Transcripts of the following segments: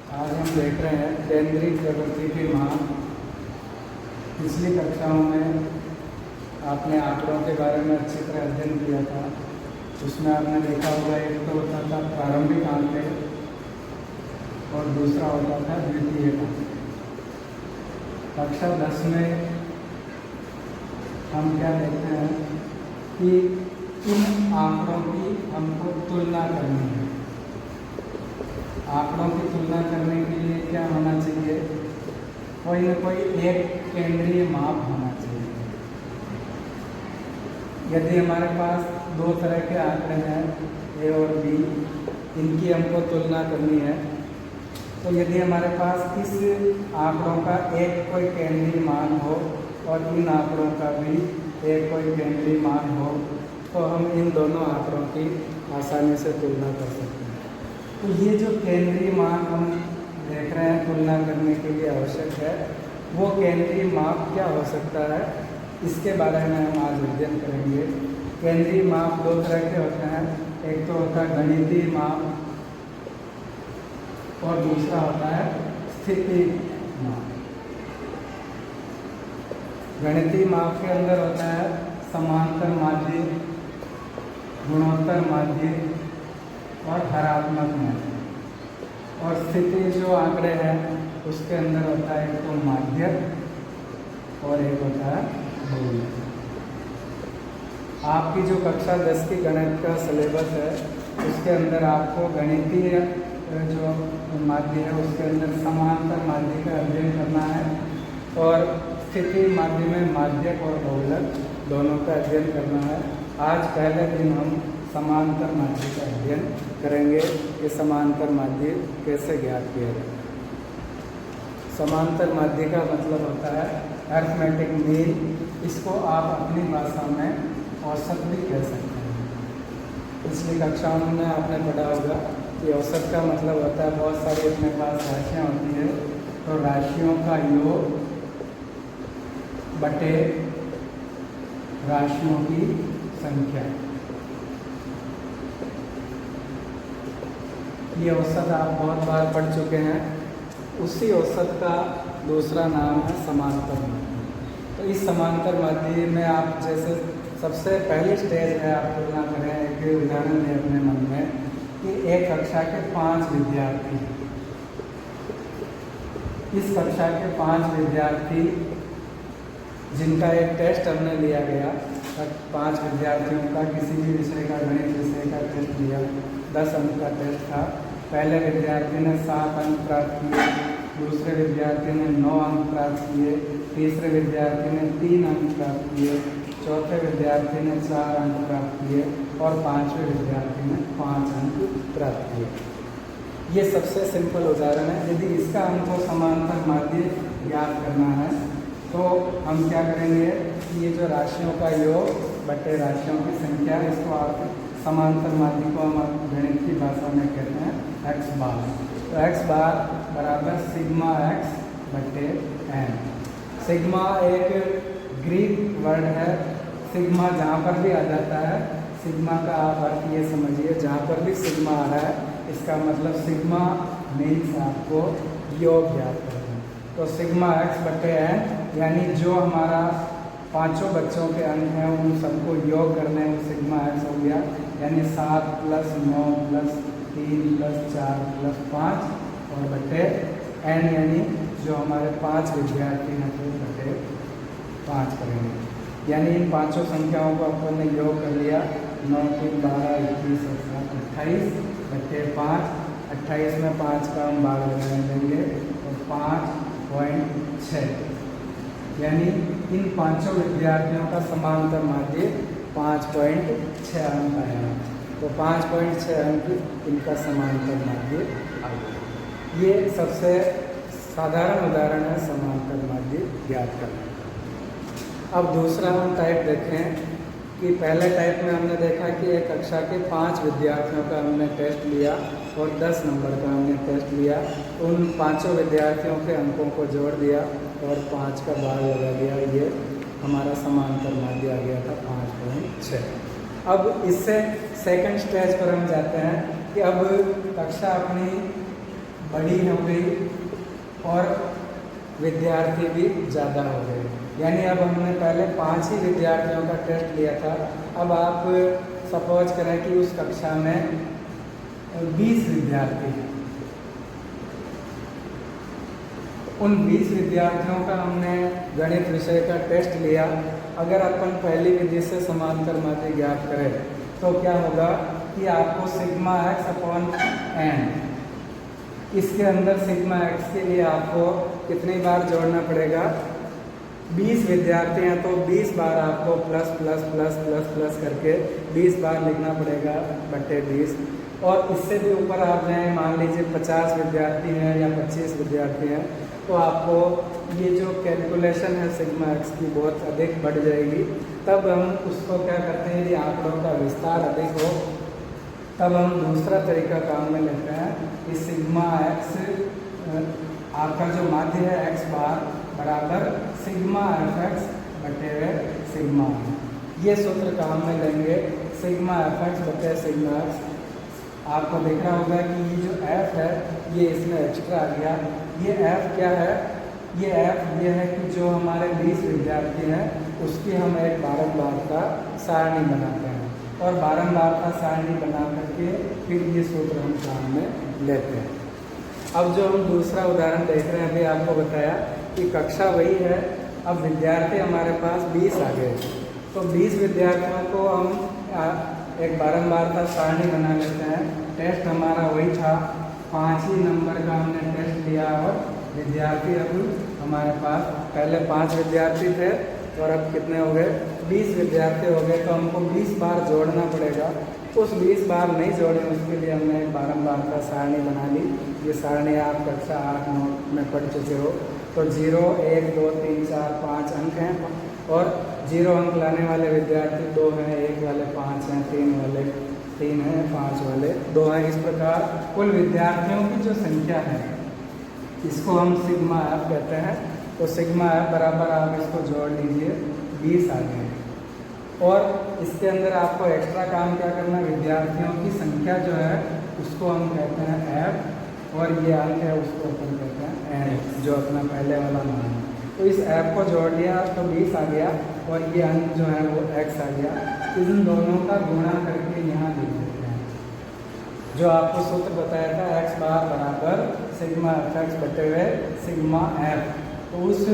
आज हम देख रहे हैं केंद्रीय प्रवृत्ति की माप। पिछली कक्षाओं में आपने आंकड़ों के बारे में अच्छी तरह अध्ययन किया था। उसमें आपने देखा होगा एक तो होता था प्रारंभिक आंकड़े और दूसरा होता था द्वितीयक आंकड़े। कक्षा 10 में हम क्या देखते हैं कि इन आंकड़ों की हमको तुलना करनी है। आंकड़ों की तुलना करने के लिए क्या होना चाहिए? कोई न कोई एक केंद्रीय माप होना चाहिए। यदि हमारे पास दो तरह के आंकड़े हैं ए और बी, इनकी हमको तुलना करनी है, तो यदि हमारे पास इस आंकड़ों का एक कोई केंद्रीय मान हो और इन आंकड़ों का भी एक कोई केंद्रीय मान हो, तो हम इन दोनों आंकड़ों की आसानी से तुलना कर सकते हैं। तो ये जो केंद्रीय मान हम देख रहे हैं तुलना करने के लिए आवश्यक है, वो केंद्रीय माप क्या हो सकता है, इसके बारे में हम आज अध्ययन करेंगे। केंद्रीय माप दो तरह के होते हैं, एक तो होता है गणितीय माप और दूसरा होता है स्थिति माप। गणितीय माप के अंदर होता है समांतर माध्य, गुणोत्तर माध्य और हरात्मक माध्य। और स्थिति जो आंकड़े हैं उसके अंदर होता है एक तो माध्य और एक होता है बहुलक। आपकी जो कक्षा 10 की गणित का सिलेबस है उसके अंदर आपको गणितीय जो माध्य है उसके अंदर समांतर माध्य का अध्ययन करना है और स्थिति माध्य में माध्यक और बहुलक दोनों का अध्ययन करना है। आज पहले दिन हम समांतर माध्य का अध्ययन करेंगे कि समांतर माध्य कैसे ज्ञात किया जाए। समांतर माध्य का मतलब होता है अरिथमेटिक मीन। इसको आप अपनी भाषा में औसत भी कह सकते हैं। पिछली कक्षाओं में आपने पढ़ा होगा कि औसत का मतलब होता है बहुत सारी अपने पास राशियाँ होती है, तो राशियों का योग बटे राशियों की संख्या। ये औसत आप बहुत बार पढ़ चुके हैं। उसी औसत का दूसरा नाम है समांतर माध्य। तो इस समांतर माध्य में आप जैसे सबसे पहली स्टेज है, आप तुलना करें, एक उदाहरण लें अपने मन में कि एक कक्षा के 5 विद्यार्थी, इस कक्षा के 5 विद्यार्थी जिनका एक टेस्ट हमने लिया गया, 5 विद्यार्थियों का किसी भी विषय का, गणित विषय का टेस्ट लिया, 10 अंक का टेस्ट था। पहले विद्यार्थी ने 7 अंक प्राप्त किए, दूसरे विद्यार्थी ने 9 अंक प्राप्त किए, तीसरे विद्यार्थी ने 3 अंक प्राप्त किए, चौथे विद्यार्थी ने 4 अंक प्राप्त किए और 5वें विद्यार्थी ने 5 अंक प्राप्त किए। ये सबसे सिंपल उदाहरण है। यदि इसका हमको समांतर माध्य ज्ञात करना है तो हम क्या करेंगे कि ये जो राशियों का योग बटे राशियों की संख्या, इसको आप समांतर माध्य को हम गणित की भाषा में कहते हैं x बार। तो x बार बराबर सिग्मा x बटे n। सिग्मा एक ग्रीक वर्ड है। सिग्मा जहाँ पर भी आ जाता है, सिग्मा का आप अर्थ ये समझिए, जहाँ पर भी सिग्मा आ रहा है इसका मतलब सिग्मा मीन्स आपको योग ज्ञात करना। तो सिग्मा x बटे n यानी जो हमारा पांचों बच्चों के अंक हैं उन सबको योग करने में सिग्मा x हो गया, यानी 7 + 9 + 3 + 4 + 5 और बटे n यानी जो हमारे 5 विद्यार्थी हैं तो बटे 5 करेंगे। यानी इन पांचों संख्याओं को अपन ने योग कर लिया। 9 × 3 = 12, 21, 28 बटे 5। 28 में 5 का हम भाग लगाने देंगे तो 5.6, यानी इन पांचों विद्यार्थियों का समांतर माध्य 5.6 अंक आया। तो 5.6 अंक इनका समांतर माध्य आया। ये सबसे साधारण उदाहरण है समांतर माध्य ज्ञात करना। अब दूसरा हम टाइप देखें कि पहले टाइप में हमने देखा कि एक कक्षा के 5 विद्यार्थियों का हमने टेस्ट लिया और 10 नंबर का हमने टेस्ट लिया। उन पांचों विद्यार्थियों के अंकों को जोड़ दिया और 5 का भाग लगा दिया। ये हमारा समांतर माध्य आ गया था 5.6। अब इससे सेकंड स्टेज पर हम जाते हैं कि अब कक्षा अपनी बड़ी हो गई और विद्यार्थी भी ज़्यादा हो गए। यानी अब हमने पहले 5 ही विद्यार्थियों का टेस्ट लिया था, अब आप सपोज करें कि उस कक्षा में 20 विद्यार्थी हैं। उन 20 विद्यार्थियों का हमने गणित विषय का टेस्ट लिया। अगर अपन पहली विधि से समांतर माध्य ज्ञात करें तो क्या होगा कि आपको सिग्मा एक्स अपॉन एन, इसके अंदर सिग्मा एक्स के लिए आपको कितनी बार जोड़ना पड़ेगा? 20 विद्यार्थी हैं तो 20 बार आपको plus plus plus plus plus करके 20 बार लिखना पड़ेगा बटे 20। और इससे भी ऊपर आप जाएँ, मान लीजिए 50 विद्यार्थी हैं या 25 विद्यार्थी हैं, तो आपको ये जो कैलकुलेशन है सिग्मा एक्स की बहुत अधिक बढ़ जाएगी। तब हम उसको क्या करते हैं, यदि आंकड़ों का विस्तार अधिक हो तब हम दूसरा तरीका काम में लेते हैं कि सिग्मा एक्स आपका जो माध्य है एक्स बार बराबर सिग्मा एफ एक्स बटे सिग्मा। ये सूत्र काम में लेंगे, सिग्मा एफ एक्स बटे सिग्मा एक्स। आपको दिख रहा होगा कि ये जो एफ है ये इसमें एक्स्ट्रा आ गया। ये एफ क्या है? ये एफ ये है कि जो हमारे 20 विद्यार्थी हैं उसकी हम एक बारंबारता सारणी बनाते हैं और बारंबारता सारणी बना करके फिर ये सूत्र हम काम में लेते हैं। अब जो हम दूसरा उदाहरण देख रहे हैं, अभी आपको बताया कि कक्षा वही है, अब विद्यार्थी हमारे पास 20 आ गए, तो 20 विद्यार्थियों को हम एक बारंबारता सारणी बना लेते हैं। टेस्ट हमारा वही था, 5 ही नंबर का हमने टेस्ट लिया और विद्यार्थी अब हमारे पास पहले 5 विद्यार्थी थे और अब कितने हो गए? 20 विद्यार्थी हो गए। तो हमको 20 बार जोड़ना पड़ेगा। उस 20 बार नहीं जोड़े उसके लिए हमने एक बारंबारता सारणी बना ली। ये सारणी आप कक्षा 8-9 में पढ़ चुके हो। तो 0, 1, 2, 3, 4, 5 अंक हैं और 0 अंक लाने वाले विद्यार्थी 2 हैं, 1 वाले 5 हैं, 3 वाले 3 हैं, 5 वाले 2 हैं। इस प्रकार कुल विद्यार्थियों की जो संख्या है इसको हम सिग्मा एफ कहते हैं। तो सिग्मा एफ बराबर आप इसको जोड़ लीजिए, 20 आ गए। और इसके अंदर आपको एक्स्ट्रा काम क्या करना, विद्यार्थियों की संख्या जो है उसको हम कहते हैं एफ और ये अंक है उसको अपन कहते हैं एन, जो अपना पहले वाला मान है। तो इस एफ को जोड़ लिया तो 20 आ गया और ये अंक जो है वो एक्स आ गया। इन दोनों का गुणा करके यहाँ लिख देते हैं। जो आपको सूत्र बताया था एक्स बार बराबर सिग्मा एफ एक्स बटे हुए सिग्मा एफ, तो उस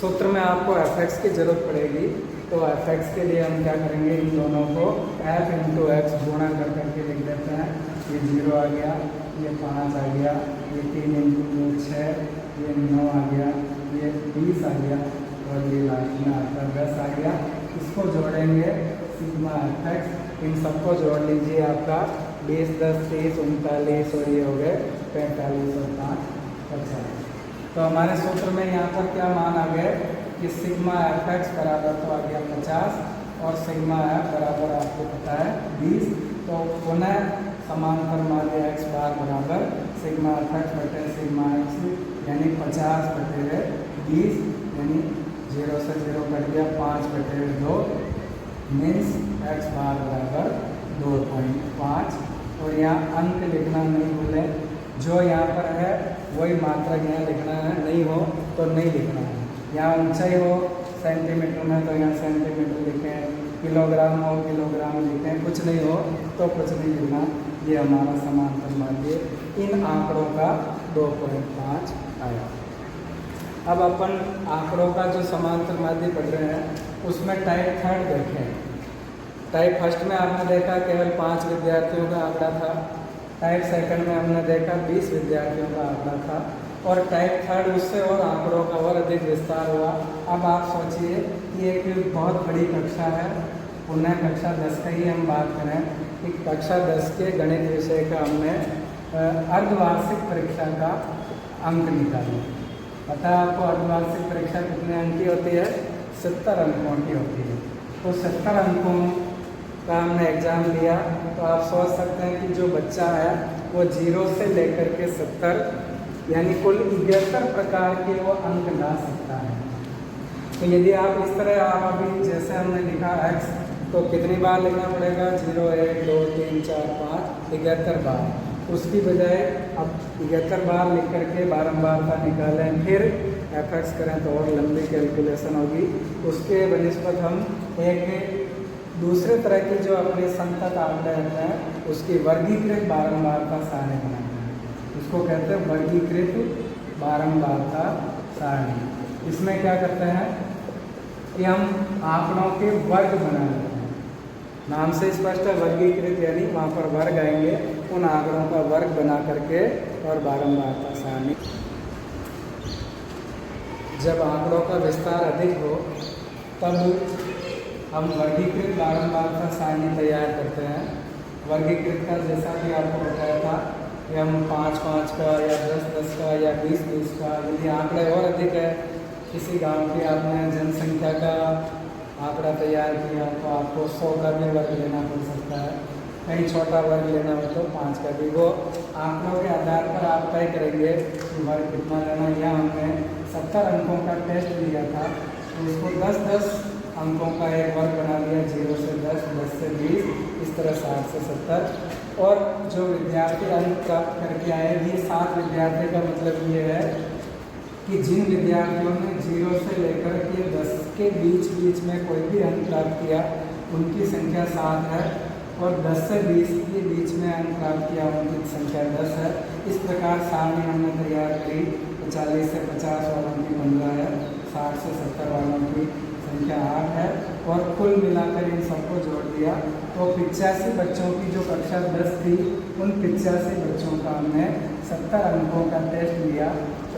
सूत्र में आपको एफ एक्स की ज़रूरत पड़ेगी। तो एफ एक्स के लिए हम क्या करेंगे, इन दोनों को एफ इंटू एक्स गुणा कर करके लिख देते हैं। ये 0 आ गया, ये 5 आ गया, ये 3 इंटू 2 6, ये 9 आ गया, ये 20 आ गया और ये लास्ट में आपका 10 आ गया। इसको जोड़ेंगे सिग्मा एफ एक्स, इन सबको जोड़ लीजिए, आपका 20, 10, 30, 39 और ये हो गए 45 और 5 50। तो हमारे सूत्र में यहाँ पर क्या मान आ गए कि सिग्मा एफ एक्स बराबर तो आ गया 50 और सिग्मा एफ बराबर आपको पता है 20। तो पुनः समांतर माध्य एक्स बार बराबर सिग्मा एफ एक्स बटे सिग्मा एक्स यानी 50 बटे 20, यानी 0 से 0 कट गया, 5 बटे 2 मीन्स एक्स बार बराबर 2.5। और यहाँ अंक लिखना नहीं भूलें, जो यहाँ पर है वही मात्रक यहाँ लिखना है, नहीं हो तो नहीं लिखना है। यहाँ ऊंचाई हो सेंटीमीटर में तो यहाँ सेंटीमीटर लिखें, किलोग्राम हो किलोग्राम लिखें, कुछ नहीं हो तो कुछ नहीं लिखना। ये हमारा समांतर माध्य इन आंकड़ों का 2.5 आया। अब अपन आंकड़ों का जो समांतर माध्य पढ़ रहे हैं उसमें टाइप थर्ड देखें। टाइप फर्स्ट में आपने देखा केवल 5 विद्यार्थियों का आंकड़ा था, टाइप सेकंड में हमने देखा 20 विद्यार्थियों का आंकड़ा था और टाइप थर्ड उससे और आंकड़ों का और अधिक विस्तार हुआ। अब आप सोचिए कि एक बहुत बड़ी कक्षा है, पुनः कक्षा 10 का ही हम बात करें कि कक्षा 10 के गणित विषय का हमने अर्धवार्षिक परीक्षा का अंक निकाले। पता है आपको अर्धवार्षिक परीक्षा कितने अंक की होती है? 70 अंकों की होती है। तो 70 अंकों का हमने एग्ज़ाम लिया। तो आप सोच सकते हैं कि जो बच्चा है वो 0 से लेकर के 70 यानी कुल 71 प्रकार के वो अंक ला सकता है। तो यदि आप इस तरह आप अभी जैसे हमने लिखा x, तो कितनी बार लिखना पड़ेगा? 0, 1, 2, 3, 4, 5, 71 बार। उसकी बजाय अब 71 बार लिख करके बारंबारता निकालें, फिर एफ करें तो और लंबी कैलकुलेशन होगी। उसके बनिस्बत हम एक दूसरे तरह की जो अपने संतत आंकड़े रहते हैं उसकी वर्गीकृत बारंबारता सारणी बनाते हैं। उसको कहते हैं वर्गीकृत बारंबारता सारणी। इसमें क्या करते हैं कि हम आंकड़ों के वर्ग बना लेते हैं। नाम से स्पष्ट है वर्गीकृत, यानी वहाँ पर वर्ग आएंगे, उन आंकड़ों का वर्ग बना करके और बारंबारता सारणी। जब आंकड़ों का विस्तार अधिक हो तब हम वर्गीकृत बारंबारता सारणी तैयार करते हैं। वर्गीकृत का जैसा कि आपको बताया था कि हम 5-5 का या 10-10 का या 20-20 का, यदि आंकड़े और अधिक है, किसी गांव की आपने जनसंख्या का आंकड़ा तैयार किया तो आपको 100 का भी वर्ग लेना पड़ सकता है। कहीं छोटा वर्ग लेना हो तो 5 का भी। वो आंकड़ों के आधार पर आप तय करेंगे कि वर्ग कितना लेना। यह हमने 70 अंकों का टेस्ट लिया था तो उसको 10-10 अंकों का एक वर्ग बना दिया, 0 से 10, 10 से 20, इस तरह 60 से 70। और जो विद्यार्थी अंक प्राप्त करके आए, ये 7 विद्यार्थी का मतलब ये है कि जिन विद्यार्थियों ने 0 से लेकर के 10 के बीच में कोई भी अंक प्राप्त किया उनकी संख्या 7 है, और 10 से 20 के बीच में अंक प्राप्त किया उनकी संख्या 10 है। इस प्रकार सारणी हमने तैयार करी। 40 से 50 वालों की 15 है, 60 से 70 वालों की संख्या 8 है, और कुल मिलाकर इन सबको जोड़ दिया तो 85 बच्चों की जो कक्षा 10 थी उन 85 बच्चों का हमने 70 अंकों का टेस्ट लिया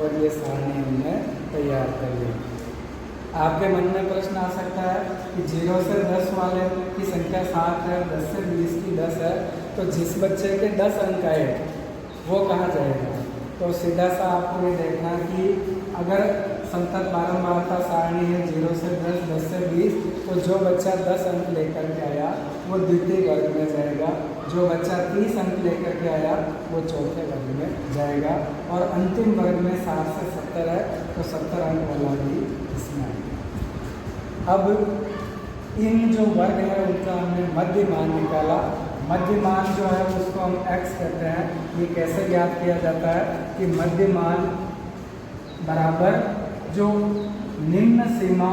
और ये सारणी हमने तैयार कर ली। आपके मन में प्रश्न आ सकता है कि 0 से 10 वाले की संख्या 7 है, 10 से 20 की 10 है, तो जिस बच्चे के 10 अंक आए वो कहाँ जाएगा? तो सीधा सा आपको ये देखना कि अगर संतत बारंबारता सारणी है 0 से 10, 10 से 20, तो जो बच्चा 10 अंक लेकर के आया वो द्वितीय वर्ग में जाएगा, जो बच्चा 30 अंक लेकर के आया वो चौथे वर्ग में जाएगा, और अंतिम वर्ग में 60 से 70 है तो 70 अंक वाला भी इसमें आएगा। अब इन जो वर्ग है उनका हमने मध्य मान निकाला। मध्य मान जो है उसको हम x कहते हैं। ये कैसे ज्ञात किया जाता है कि मध्य मान बराबर जो निम्न सीमा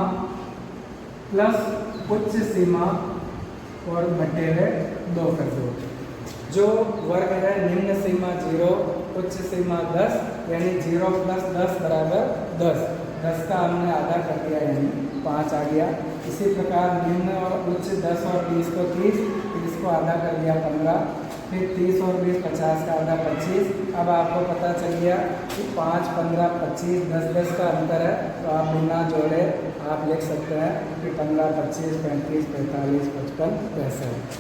प्लस उच्च सीमा और बटेरे 2 कर दो। जो वर्ग है निम्न सीमा 0, उच्च सीमा 10, यानी 0 प्लस 10 बराबर 10। 10 का हमने आधा कर दिया यानी 5 आ गया। इसी प्रकार निम्न और उच्च 10 और 20 को 30, 30 को आधा कर दिया 15, फिर 30 और 20 50 का आधा 25। अब आपको पता चल गया कि 5, 15, 25, 10-10 का अंतर है, तो आप बिना जोड़े आप लिख सकते हैं कि 15, 25, 35, 45, 55, 65।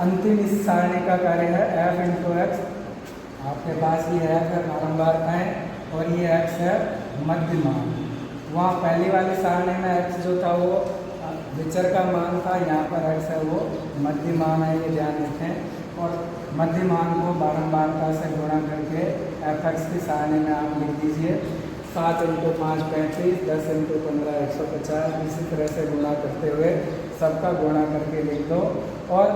अंतिम इस सारणी का कार्य है f इंटू एक्स। आपके पास ये f है बारंबारताएं और ये x है मध्य मान। वहाँ पहली वाली सारणी में x जो था वो विचर का मान था, यहाँ पर x है वो मध्य मान है, ये ध्यान रखें। और मध्य मान को बारंबारता से गुणा करके f(x) की सारणी में आप लिख दीजिए 7 इंटू 5 35, 10 इंटू 15 150। इसी तरह से गुणा करते हुए सबका गुणा करके लिख दो, और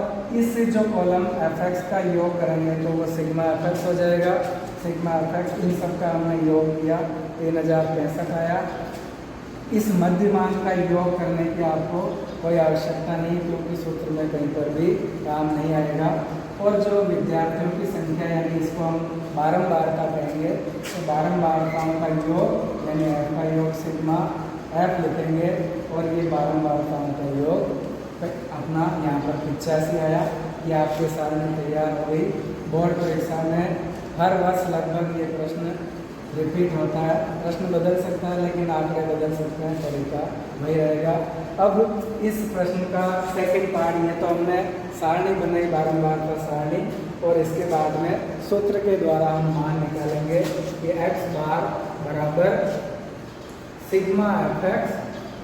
इस जो कॉलम f(x) का योग करेंगे तो वो सिग्मा f(x) हो जाएगा। सिग्मा f(x) इन सब का हमने योग किया 3065 आया। इस मध्य मान का योग करने की आपको कोई आवश्यकता नहीं, क्योंकि सूत्र में कहीं पर भी काम नहीं आएगा। और जो विद्यार्थियों की संख्या यानी इसको हम बारंबारता कहेंगे, तो बारंबारताओं का योग यानी f का योग सिग्मा f लिखेंगे, और ये बारंबारताओं का योग अपना यहाँ पर 85 आया। ये आपके सारणी तैयार हो गई। बोर्ड परीक्षा में हर वर्ष लगभग ये प्रश्न रिपीट होता है। प्रश्न बदल सकता है लेकिन आंकड़े बदल सकते हैं, तरीका वही रहेगा। अब इस प्रश्न का सेकंड पार्ट ये तो हमने सारणी बनाई बारंबारता सारणी, और इसके बाद में सूत्र के द्वारा हम मान निकालेंगे कि x बार बराबर सिग्मा f(x)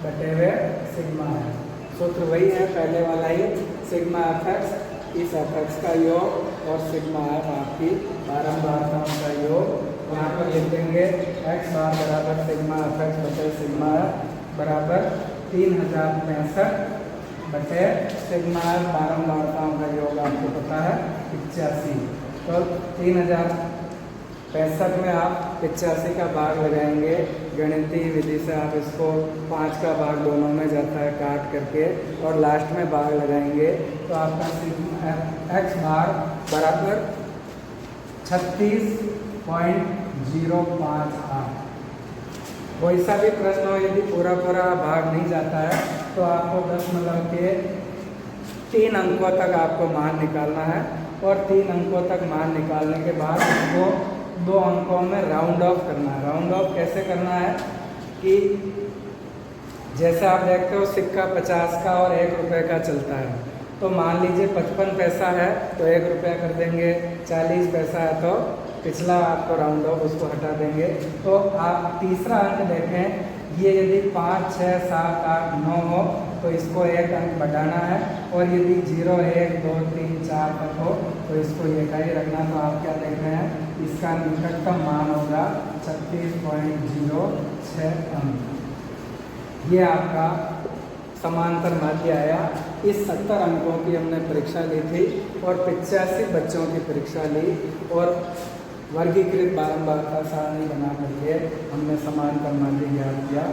बटे सिग्मा है। सूत्र वही है पहले वाला ही, सिग्मा f(x) इस f(x) का योग और सिग्मा f आपकी बारंबारताओं का योग। यहाँ पर लिख देंगे x बार बराबर सिग्मा f(x) बटे सिग्मा f बराबर 3065 बटे सिग्मा f बारंबारताओं का योग आपको पता है 85। तो 3065 में आप 85 का भाग लगाएंगे। गणितीय विधि से आप इसको 5 का भाग दोनों में जाता है काट करके, और लास्ट में भाग लगाएंगे तो आपका एक्स बार बराबर 36.058। कोई सा भी प्रश्न हो, यदि पूरा भाग नहीं जाता है तो आपको 10 के 3 अंकों तक आपको मान निकालना है, और 3 अंकों तक मान निकालने के बाद उसको 2 अंकों में राउंड ऑफ करना है। राउंड ऑफ कैसे करना है कि जैसे आप देखते हो सिक्का 50 का और 1 रुपये का चलता है, तो मान लीजिए 55 पैसा है तो 1 रुपया कर देंगे, 40 पैसा है तो पिछला आपको राउंड ऑफ उसको हटा देंगे। तो आप तीसरा अंक देखें, ये यदि 5, 6, 7, 8, 9 हो तो इसको 1 अंक बढ़ाना है, और यदि 0, 1, 2, 3, 4 तक हो तो इसको ये का ही रखना। तो आप क्या देख रहे हैं, इसका निकटतम मान होगा 36.06 अंक। ये आपका समांतर माध्य आया। इस 70 अंकों की हमने परीक्षा ली थी और 85 बच्चों की परीक्षा ली, और वर्गीकृत बारंबारता सारणी बना करके हमने समांतर माध्य ज्ञात किया।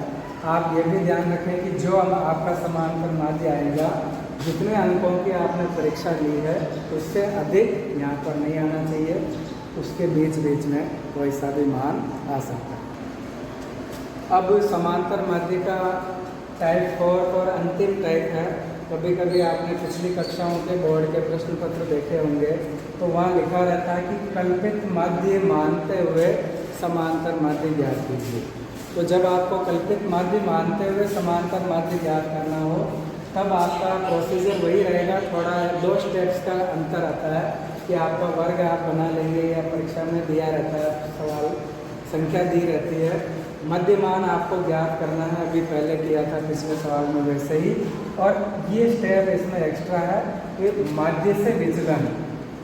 आप ये भी ध्यान रखें कि जो आपका समांतर माध्य आएगा, जितने अंकों की आपने परीक्षा ली है उससे अधिक यहाँ पर नहीं आना चाहिए, उसके बीच बीच में कोई सा भी मान आ सकता है। अब समांतर माध्य का टाइप 4 और अंतिम टाइप है। कभी कभी आपने पिछली कक्षाओं के बोर्ड के प्रश्न पत्र देखे होंगे, तो वहाँ लिखा रहता है कि कल्पित माध्य मानते हुए समांतर माध्य ज्ञात कीजिए। तो जब आपको कल्पित माध्य मानते हुए समांतर माध्य ज्ञात करना हो, तब आपका प्रोसीजर वही रहेगा। थोड़ा 2 स्टेप्स का अंतर आता है कि आपका वर्ग आप बना लेंगे या परीक्षा में दिया रहता है, सवाल संख्या दी रहती है, मध्य मान आपको ज्ञात करना है। अभी पहले किया था पिछले सवाल में वैसे ही, और ये स्टेप इसमें एक्स्ट्रा है कि माध्य से विचलन।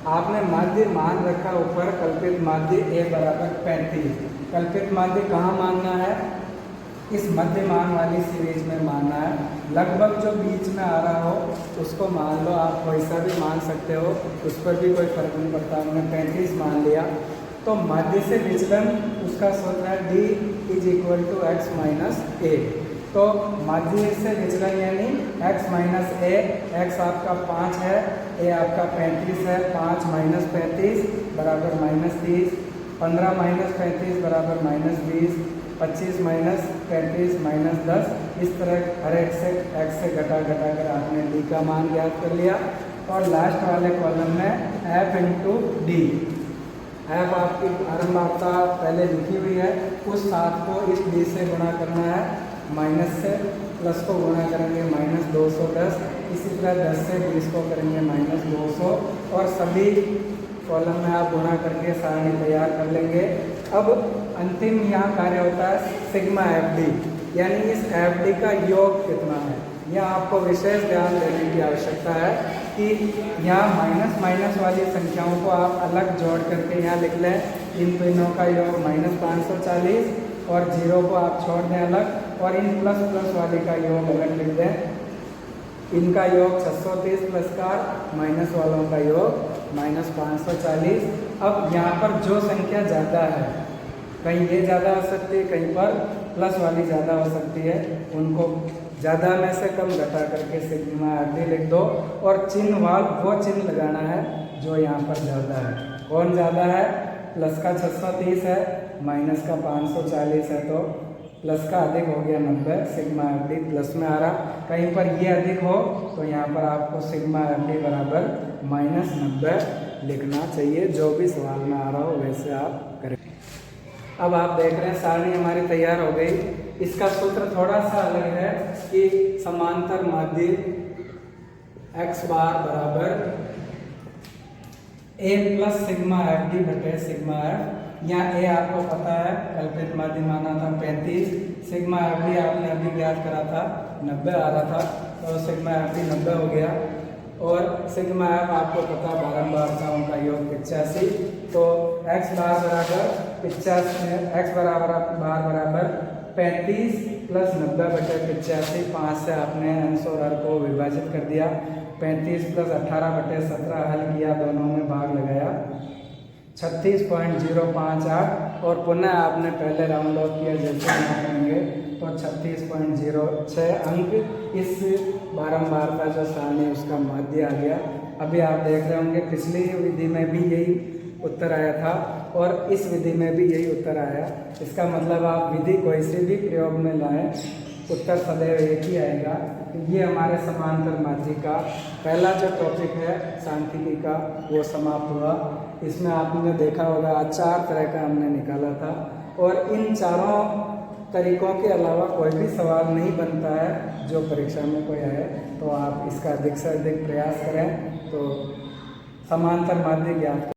आपने माध्य मान रखा ऊपर, कल्पित माध्य a बराबर 35। कल्पित माध्य कहाँ मानना है, इस मध्य मान वाली सीरीज में मानना है। लगभग जो बीच में आ रहा हो उसको मान लो, आप वैसा भी मान सकते हो, उस पर भी कोई फर्क नहीं पड़ता। हमने 35 मान लिया, तो माध्य से विचलन उसका सूत्र है d = x - a। तो माध्य से विचलन यानी x - a, x आपका 5 है, a आपका 35 है, 5 - 35 बराबर -30, 15 - 35 बराबर -20, 25 - 35 -10। इस तरह हर एक से x से घटा कर आपने d का मान ज्ञात कर लिया, और लास्ट वाले कॉलम में f × d। f आपकी बारंबारता पहले लिखी हुई है, उस 7 को इस d से गुणा करना है, माइनस से प्लस को गुणा करेंगे -210, इसी तरह 10 से 20 को करेंगे -200, और सभी कॉलम में आप गुणा करके सारणी तैयार कर लेंगे। अब अंतिम यहाँ कार्य होता है सिग्मा FD, यानी इस FD का योग कितना है। यह आपको विशेष ध्यान देने की आवश्यकता है कि यहाँ माइनस वाली संख्याओं को आप अलग जोड़ करके यहाँ लिख लें। इन तीनों का योग -540, और 0 को आप छोड़ दें अलग, और इन प्लस वाली का योग अलग लिख दें। इनका योग 630 प्लस का, माइनस वालों का योग -540। अब यहाँ पर जो संख्या ज़्यादा है, कहीं ये ज़्यादा हो सकती है, कहीं पर प्लस वाली ज़्यादा हो सकती है, उनको ज़्यादा में से कम घटा करके सिग्मा FD लिख दो, और चिन्ह वो चिन्ह लगाना है जो यहाँ पर ज़्यादा है। कौन ज़्यादा है, प्लस का 630 है, माइनस का 540 है, तो प्लस का अधिक हो गया 90, सिग्मा FD प्लस में आ रहा। कहीं पर ये अधिक हो तो यहाँ पर आपको सिग्मा FD बराबर -90 लिखना चाहिए। जो भी सवाल में आ रहा हो वैसे आप करें। अब आप देख रहे हैं सारणी हमारी तैयार हो गई। इसका सूत्र थोड़ा सा अलग है कि समांतर माध्य x बार बराबर a प्लस सिग्मा FD बटे सिग्मा f। यहाँ a आपको पता है, कल्पित माध्य माना था 35, सिग्मा FD आपने अभी ज्ञात करा था 90 आ रहा था, तो सिग्मा FD 90 हो गया, और सिग्मा f आपको पता बारंबारताओं का योग 85। तो x बार बराबर 35 प्लस 90 बटे 85। 5 से आपने अंश और हर को विभाजित कर दिया। 35 प्लस 18 बटे 17 हल किया, दोनों में भाग लगाया, 36.058 और पुनः आपने पहले राउंड ऑफ किया जैसे यहाँ करेंगे तो 36.06 अंक इस बारंबारता जो सारणी उसका माध्य आ गया। अभी आप देख रहे होंगे पिछली विधि में भी यही उत्तर आया था और इस विधि में भी यही उत्तर आया। इसका मतलब आप विधि कोई सी भी प्रयोग में लाएं उत्तर सदैव एक ही आएगा। ये हमारे समांतर माध्य का पहला जो टॉपिक है सांख्यिकी का वो समाप्त हुआ। इसमें आपने देखा होगा 4 तरह का हमने निकाला था और इन चारों तरीकों के अलावा कोई भी सवाल नहीं बनता है जो परीक्षा में कोई आए, तो आप इसका अधिक से अधिक प्रयास करें तो समांतर माध्य ज्ञात